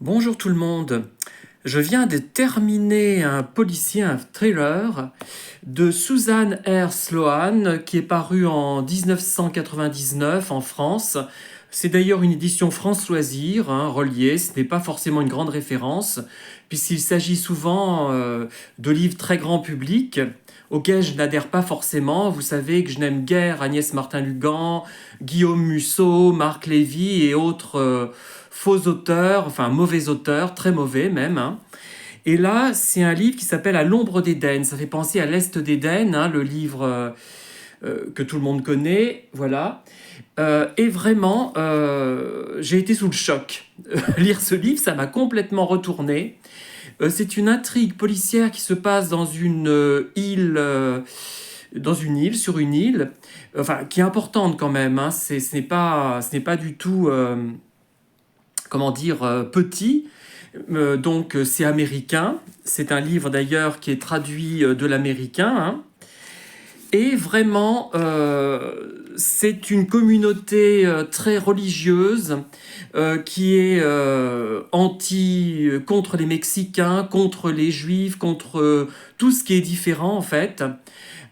Bonjour tout le monde. Je viens de terminer un policier, un thriller de Susan R. Sloan qui est paru en 1999 en France. C'est d'ailleurs une édition France Loisirs, reliée. Ce n'est pas forcément une grande référence puisqu'il s'agit souvent de livres très grand public auxquels je n'adhère pas forcément. Vous savez que je n'aime guère Agnès Martin-Lugan, Guillaume Musso, Marc Lévy et autres faux auteurs, enfin mauvais auteurs, très mauvais même. Et là, c'est un livre qui s'appelle À l'ombre d'Éden. Ça fait penser à l'Est d'Éden, le livre que tout le monde connaît. Voilà. Et vraiment, j'ai été sous le choc. Lire ce livre, ça m'a complètement retourné. C'est une intrigue policière qui se passe dans une île, sur une île, enfin, qui est importante quand même. Ce n'est pas du tout, comment dire, petit. Donc c'est américain. C'est un livre d'ailleurs qui est traduit de l'américain. Et vraiment, c'est une communauté très religieuse qui est contre les Mexicains, contre les Juifs, contre tout ce qui est différent en fait,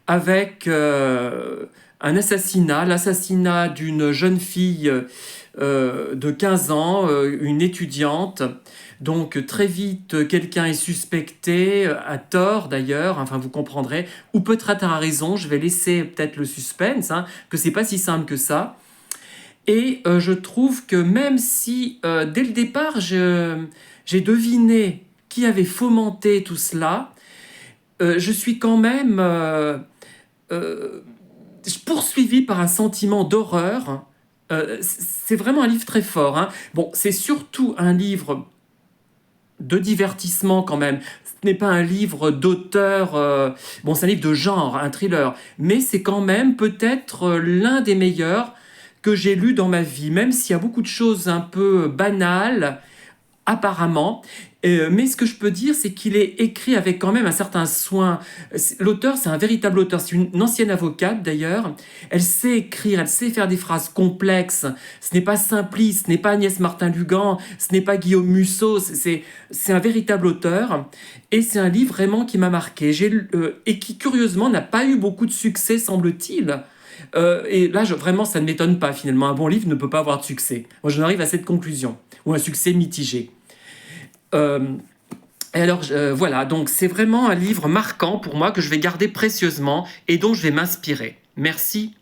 avec un assassinat, l'assassinat d'une jeune fille de 15 ans, une étudiante. Donc très vite, quelqu'un est suspecté, à tort d'ailleurs, enfin vous comprendrez, ou peut-être à raison, je vais laisser peut-être le suspense, que c'est pas si simple que ça. Et je trouve que même si dès le départ j'ai deviné qui avait fomenté tout cela, je suis quand même euh, poursuivi par un sentiment d'horreur. C'est vraiment un livre très fort. Bon, c'est surtout un livre de divertissement quand même. Ce n'est pas un livre d'auteur, bon, c'est un livre de genre, un thriller, mais c'est quand même peut-être l'un des meilleurs que j'ai lu dans ma vie, même s'il y a beaucoup de choses un peu banales, apparemment. Mais ce que je peux dire, c'est qu'il est écrit avec quand même un certain soin. L'auteur, c'est un véritable auteur. C'est une ancienne avocate d'ailleurs. Elle sait écrire, elle sait faire des phrases complexes. Ce n'est pas simpliste, ce n'est pas Agnès Martin-Lugan, ce n'est pas Guillaume Musso. C'est un véritable auteur. Et c'est un livre vraiment qui m'a marqué. Et qui, curieusement, n'a pas eu beaucoup de succès, semble-t-il. Et là, vraiment, ça ne m'étonne pas finalement. Un bon livre ne peut pas avoir de succès. Moi, j'en arrive à cette conclusion. Ou un succès mitigé. Euh, et alors, voilà, donc c'est vraiment un livre marquant pour moi que je vais garder précieusement et dont je vais m'inspirer. Merci.